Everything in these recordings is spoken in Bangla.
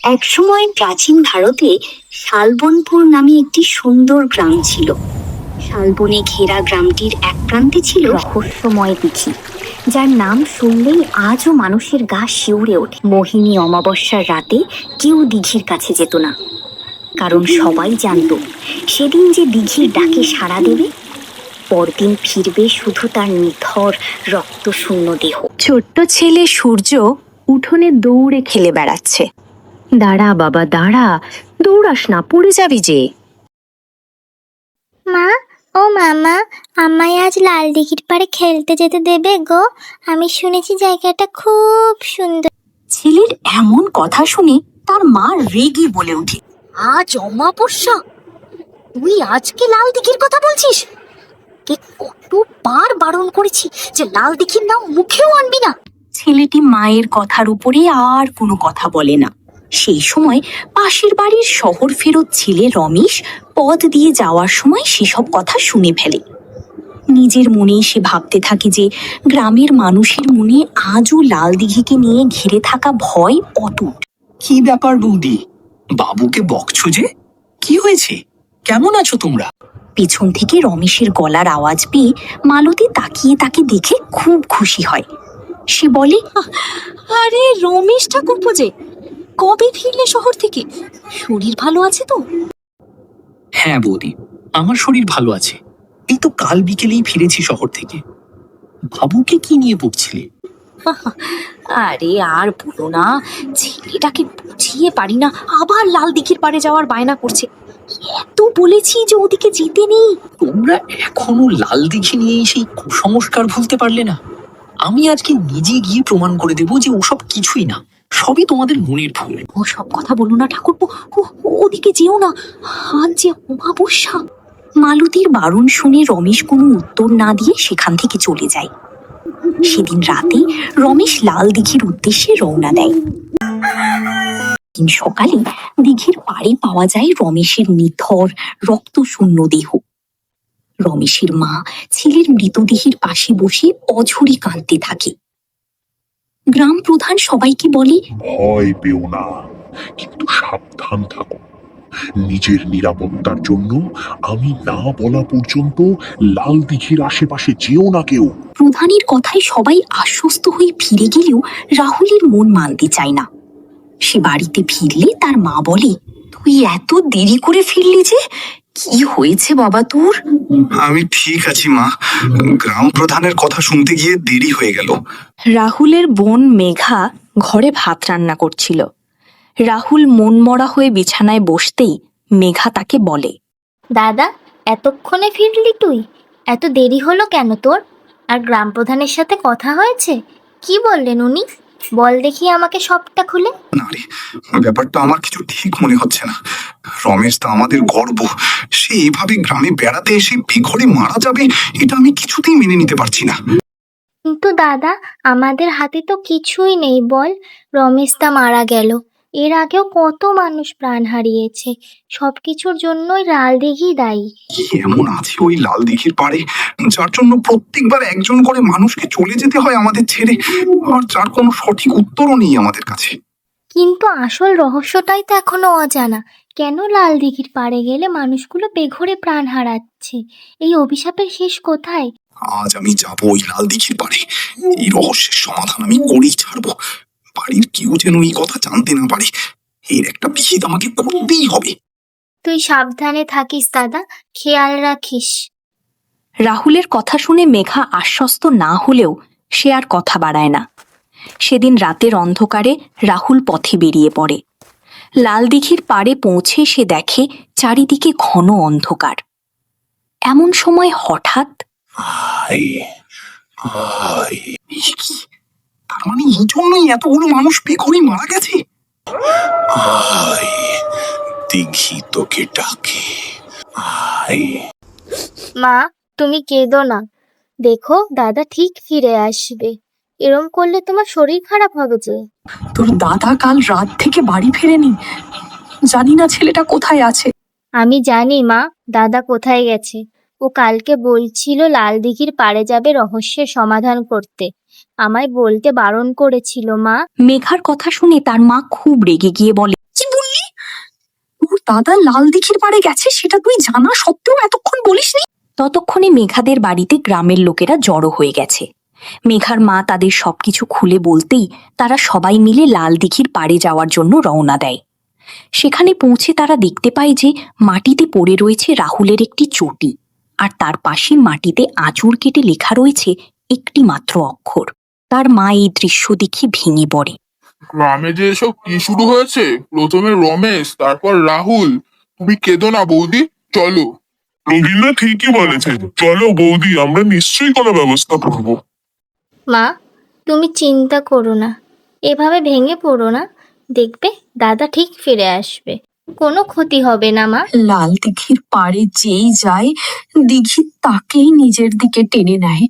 একসময় প্রাচীন ভারতে শালবনপুর নামে একটি সুন্দর গ্রাম ছিল। শালবনে ঘেরা গ্রামটির এক প্রান্তে ছিল রহস্যময় দিঘি, যার নাম শুনলেই আজও মানুষের গা শিউরে ওঠে। মোহিনী অমাবস্যার রাতে কেউ দিঘির কাছে যেত না, কারণ সবাই জানতো সেদিন যে দিঘির ডাকে সাড়া দেবে, পরদিন ফিরবে শুধু তার নিথর রক্তশূন্য দেহ। ছোট্ট ছেলে সূর্য উঠোনে দৌড়ে খেলে বেড়াচ্ছে। দাঁড়া বাবা দাঁড়া, দৌড়াস না, পড়ে যাবি যে। মা, ও মামা, আমায় আজ লাল দিঘির পাড়ে খেলতে যেতে দেবে গো? আমি শুনেছি জায়গাটা খুব সুন্দর। ছেলের এমন কথা শুনে তার মা রেগে বলে ওঠে, আজ অমাবস্যা, তুই আজকে লাল দিঘির কথা বলছিস? কে কতবার বারণ করেছি যে লাল দিঘির নাম মুখেও আনবি না। ছেলেটি মায়ের কথার উপরে আর কোনো কথা বলে না। সেই সময় পাশের বাড়ির শহর ফেরত ছেলে রমেশ পথ দিয়ে যাওয়ার সময় সেসব কথা শুনে ফেলে। নিজের মনেই সে ভাবতে থাকে যে গ্রামের মানুষের মনে আজও লাল দিঘিকে নিয়ে ঘিরে থাকা ভয় অটুট। কি ব্যাপার বৌদি, বাবুকে বকছো যে? কি হয়েছে? কেমন আছো তোমরা? পেছন থেকে রমেশের গলার আওয়াজ পেয়ে মালতী তাকিয়ে তাকে দেখে খুব খুশি হয়। সে বলে, আরে রমেশ ঠাকুরপো যে, কবে ফিরলে শহর থেকে? শরীর ভালো আছে তো? হ্যাঁ বৌদি, আমার শরীর ভালো আছে। এই তো কাল বিকেলেই ফিরেছি শহর থেকে। বাবুকে কি নিয়ে বকছিলে? আরে আর বলো না, ছেলেটাকে বুঝিয়ে পারি না, আবার লাল দিঘির পাড়ে যাওয়ার বায়না করছে। এত বলেছি যে ওদিকে যেতে নেই। তোমরা এখনো লাল দিঘি নিয়ে সেই কুসংস্কার ভুলতে পারলে না? আমি আজকে নিজে গিয়ে প্রমাণ করে দেবো যে ওসব কিছুই না, সবই তোমাদের মনের ভুল। ও সব কথা বলো না ঠাকুরপো, ওদিকে যেও না, আজ যে অমাবস্যা। মালতীর বারণ শুনে রমেশ কোনো উত্তর না দিয়ে সেখান থেকে চলে যায়। সেদিন রাতে রমেশ লাল দিঘির উদ্দেশ্যে রওনা দেয়। দিন সকালে দিঘির পাড়ে পাওয়া যায় রমেশের নিথর রক্তশূন্য দেহ। রমেশের মা ছেলের মৃতদেহের পাশে বসে অঝরে কাঁদতে থাকে। গ্রাম প্রধান সবাইকে বলে, ভয় পেও না, কিন্তু সাবধান থাকো। নিজের নিরাপত্তার জন্য আমি না বলা পর্যন্ত লাল দিঘির আশেপাশে যেও না কেউ। প্রধানের কথায় সবাই আশ্বস্ত হয়ে ফিরে গেলেও রাহুলের মন মানতে চায় না। সে বাড়িতে ফিরলে তার মা বলে, তুই এত দেরি করে ফিরলি যে, কি হয়েছে বাবা তোর? আমি ঠিক আছি মা, গ্রাম প্রধানের কথা শুনতে গিয়ে দেরি হয়ে গেল। রাহুলের বোন মেঘা ঘরে ভাত রান্না করছিল। রাহুল মনমরা হয়ে বিছানায় বসতেই মেঘা তাকে বলে, দাদা, এতক্ষণে ফিরলি তুই? এত দেরি হলো কেন তোর? আর গ্রাম প্রধানের সাথে কথা হয়েছে? কি বললেন উনি? বল দেখি আমাকে সবটা খুলে। না রে, ব্যাপারটা আমার কিছু ঠিক মনে হচ্ছে না। রমেশ তো আমাদের গর্ব, সে এভাবে গ্রামে বেড়াতে এসে বেঘরে মারা যাবে, এটা আমি কিছুতেই মেনে নিতে পারছি না। কিন্তু দাদা, আমাদের হাতে তো কিছুই নেই বল। রমেশ তা মারা গেল, এর আগেও কত মানুষ প্রাণ হারিয়েছে। সবকিছুর জন্যই লাল দিঘি দায়ী। কি এমন আছে ওই লাল দিঘির পাড়ে যার জন্য প্রত্যেকবার একজন করে মানুষকে চলে যেতে হয় আমাদের ছেড়ে, আর যার কোনো সঠিক উত্তরও নেই আমাদের কাছে? কিন্তু আসল রহস্যটাই তো এখনো অজানা। কেন লাল দিঘির পাড়ে গেলে মানুষগুলো বেঘরে প্রাণ হারাচ্ছে? এই অভিশাপের শেষ কোথায়? আজ আমি যাবো ওই লাল দিঘির পাড়ে, এই রহস্যের সমাধান আমি করেই ছাড়বো। বাড়ির কেউ যেন এই কথা জানতে না পারে, এর একটা বিহিত আমাকে করতেই হবে। তুই সাবধানে থাকিস দাদা, খেয়াল রাখিস। রাহুলের কথা শুনে মেঘা আশ্বস্ত না হলেও সে আর কথা বাড়ায় না। সেদিন রাতের অন্ধকারে রাহুল পথে বেরিয়ে পড়ে। লাল দিঘির পাড়ে পৌঁছে সে দেখে চারিদিকে ঘন অন্ধকার। এমন সময় হঠাৎ তার মানে এই জন্যই এতগুলো মানুষ বেঘরে মারা গেছে। দিঘি তোকে ডাকে, আয়। মা, তুমি কেঁদো না, দেখো দাদা ঠিক ফিরে আসবে। এরম করলে তোমার শরীর খারাপ হবে যে। তোর দাদা কাল রাত থেকে বাড়ি ফেরেনি, জানি না ছেলেটা কোথায় আছে। আমি জানি মা, দাদা কোথায় গেছে। ও কালকে বলছিল লাল দিঘির পাড়ে যাবে রহস্যের সমাধান করতে। আমায় বলতে বারণ করেছিল মা। মেঘার কথা শুনে তার মা খুব রেগে গিয়ে বলে, দাদা লাল দিঘির পাড়ে গেছে সেটা তুই জানা সত্ত্বেও এতক্ষণ বলিসনি? ততক্ষণে মেঘাদের বাড়িতে গ্রামের লোকেরা জড়ো হয়ে গেছে। মেঘার মা তাদের সবকিছু খুলে বলতেই তারা সবাই মিলে লাল দিঘির পাড়ে যাওয়ার জন্য রওনা দেয়। সেখানে পৌঁছে তারা দেখতে পায় যে মাটিতে পড়ে রয়েছে রাহুলের একটি চটি, আর তার পাশে মাটিতে আঁচড় কেটে লেখা রয়েছে একটি মাত্র অক্ষর। তার মা এই দৃশ্য দেখে ভেঙে পড়ে। গ্রামে যে এসব কি শুরু হয়েছে? প্রথমে রমেশ, তারপর রাহুল। তুমি কেঁদো না বৌদি, চলো। নগিনা ঠিকই বলেছে, চলো বৌদি, আমরা নিশ্চয়ই কোনো ব্যবস্থা করবো। মা, তুমি চিন্তা করো না, এভাবে ভেঙে পড়ো না, দেখবে দাদা ঠিক ফিরে আসবে, কোনো ক্ষতি হবে না মা। লাল দিঘির পাড়ে যেই যায় দিঘি তাকেই নিজের দিকে টেনে নেয়,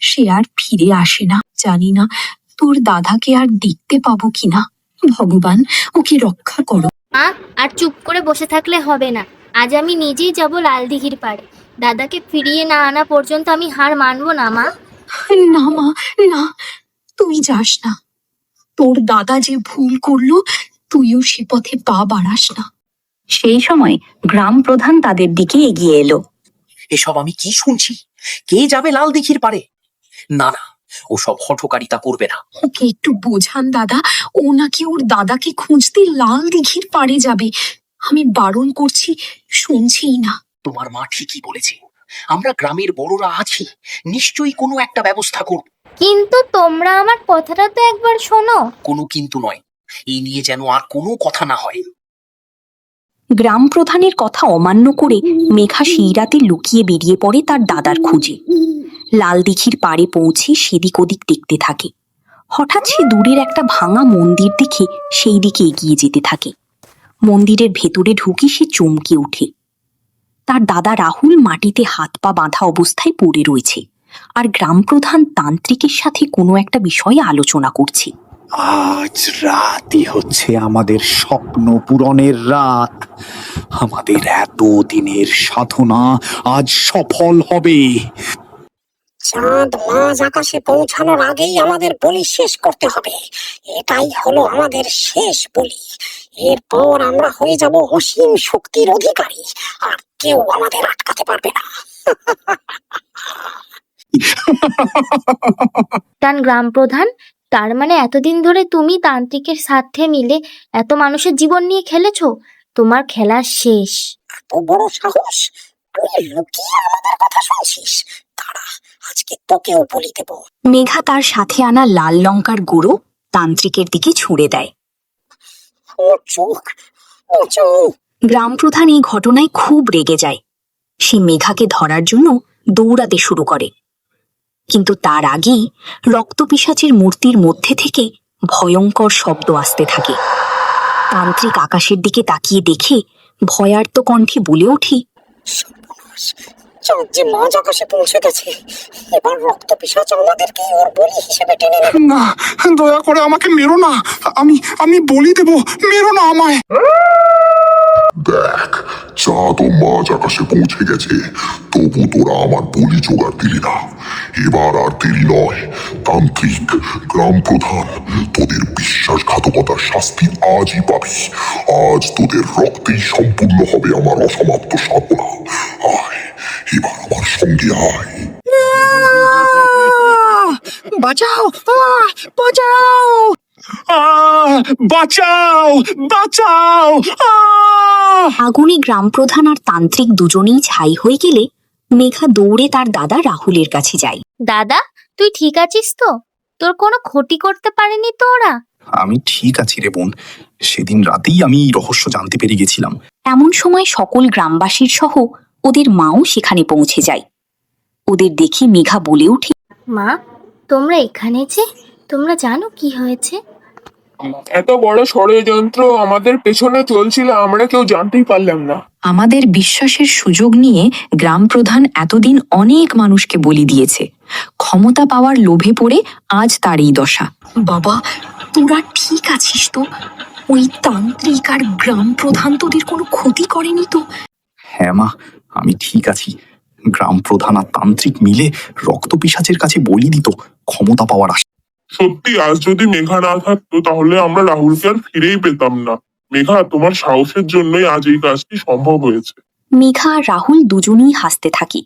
সে আর ফিরে আসে না। জানি না তোর দাদাকে আর দেখতে পাবো কিনা। ভগবান ওকে রক্ষা করো। মা, আর চুপ করে বসে থাকলে হবে না, আজ আমি নিজেই যাব লাল দিঘির পাড়ে। দাদাকে ফিরিয়ে না আনা পর্যন্ত আমি হার মানবো না মা। না মা, না, তুই যাস না। তোর দাদা যে ভুল করলো, তুইও সে পথে পা বাড়াস না। সেই সময় গ্রাম প্রধান তাদের দিকে এগিয়ে এলো। এসব আমি কি শুনছি? কে যাবে লাল দিঘির পারে? না না, ওসব হঠকারিতা করবে না। ওকে একটু বোঝান দাদা, ও নাকি ওর দাদাকে খুঁজতে লাল দিঘির পাড়ে যাবে। আমি বারণ করছি, শুনছেই না। তোমার মা ঠিকই বলেছে, আমরা গ্রামের বড়রা আছি, নিশ্চয়ই কোনো একটা ব্যবস্থা করব। কিন্তু তোমরা আমার কথাটা তো একবার শোনো। কোনো কিন্তু নয়, এই নিয়ে যেন আর কোনো কথা না হয়। গ্রাম প্রধানের কথা অমান্য করে মেঘা সেই রাতে লুকিয়ে বেরিয়ে পড়ে তার দাদার খুঁজে। লাল দিঘির পাড়ে পৌঁছে সেদিক ওদিক দেখতে থাকে। হঠাৎ সে দূরের একটা ভাঙা মন্দির দেখে সেই দিকে এগিয়ে যেতে থাকে। মন্দিরের ভেতরে ঢুকে সে চমকে ওঠে। তার দাদা রাহুল মাটিতে হাত পা বাঁধা অবস্থায় পড়ে রয়েছে, আর গ্রাম প্রধান তান্ত্রিকের সাথে কোনো একটা বিষয়ে আলোচনা করছে। আজ রাতই হচ্ছে আমাদের স্বপ্ন পূরণের রাত। আমাদের এত দিনের সাধনা আজ সফল হবে। চাঁদ মাঝ আকাশে পৌঁছানোর আগেই আমাদের বলি শেষ করতে হবে। এটাই হলো আমাদের শেষ বলি। এরপর আমরা হয়ে যাব অসীম শক্তির অধিকারী, আর কেউ আমাদের আটকাতে পারবে না। তান গ্রাম প্রধান, তার মানে এতদিন ধরে তুমি তান্ত্রিকের সাথে মিলে এত মানুষের জীবন নিয়ে খেলেছো? তোমার খেলা শেষ। এত বড় সাহস! তুই লুকিয়ে আমাদের কথা শুনছিস? দাঁড়া, আজকে তোকেও বলি দেব। মেঘা তার সাথে আনা লাল লঙ্কার গুঁড়ো তান্ত্রিকের দিকে ছুঁড়ে দেয়। ও চোখ, ও চোখ! গ্রাম প্রধান এই ঘটনায় খুব রেগে যায়। সে মেঘাকে ধরার জন্য দৌড়াতে শুরু করে, কিন্তু তার আগেই রক্তপিশাচের মূর্তির মধ্যে থেকে ভয়ঙ্কর শব্দ আসতে থাকে। তান্ত্রিক আকাশের দিকে তাকিয়ে দেখে ভয়ার্ত কণ্ঠে বলে ওঠে, সর্বনাশ! চাঁদ যে মাঝ আকাশে পৌঁছে গেছে। এবার রক্ত পিশাচ আমাদেরকে ওর বলি হিসেবে টেনে নেবে। না, দয়া করে আমাকে মেরো না। আমি বলি দেব, মেরো না আমায়। দেখ, চাঁদ ও মাঝ আকাশে পৌঁছে গেছে, তবু তোরা আমার বলি জোগাড় দিলি না। এবার আর দেরি নয়। তান্ত্রিক, গ্রাম প্রধান, তোদের বিশ্বাসঘাতকতার শাস্তি আজই পাবি। আজ তোদের রক্তেই সম্পূর্ণ হবে আমার অসমাপ্ত সাধনা। আয়, এবার আমার সঙ্গে আয়। বাঁচাও, বাঁচাও, বাঁচাও, বাঁচাও! আগুনে গ্রাম প্রধান আর তান্ত্রিক দুজনেই ছাই হয়ে গেলে মেঘা দৌড়ে তার দাদা রাহুলের কাছে যায়। দাদা, তুই ঠিক আছিস তো? তোর কোনো ক্ষতি করতে পারেনি তো ওরা? আমি ঠিক আছি রে বোন। সেদিন রাতেই আমি এই রহস্য জানতে পেরে গেছিলাম। এমন সময় সকল গ্রামবাসীর সহ ওদের মাও সেখানে পৌঁছে যায়। ওদের দেখে মেঘা বলে ওঠে, মা, তোমরা এখানে যে, তোমরা জানো কি হয়েছে? এত বড় ষড়যন্ত্র আমাদের পেছনে চলছিল, আমরা কেউ জানতেই পারলাম না। আমাদের বিশ্বাসের সুযোগ নিয়ে গ্রাম প্রধান এতদিন অনেক মানুষকে বলি দিয়েছে। ক্ষমতা পাওয়ার লোভে পড়ে আজ তার এই দশা। বাবা, তোরা ঠিক আছিস তো? ওই তান্ত্রিক আর গ্রাম প্রধান তোদের কোনো ক্ষতি করেনি তো? হ্যাঁ মা, আমি ঠিক আছি। গ্রাম প্রধান আর তান্ত্রিক মিলে রক্তপিশাচের কাছে বলি দিত ক্ষমতা পাওয়ার আশা। সত্যি, আজ যদি মেঘা না থাকতো তাহলে আমরা রাহুলকে আর ফিরেই পেতাম না। মেঘা, তোমার সাহসের জন্যই আজ এই কাজটি সম্ভব হয়েছে। মেঘা আর রাহুল দুজনেই হাসতে থাকে।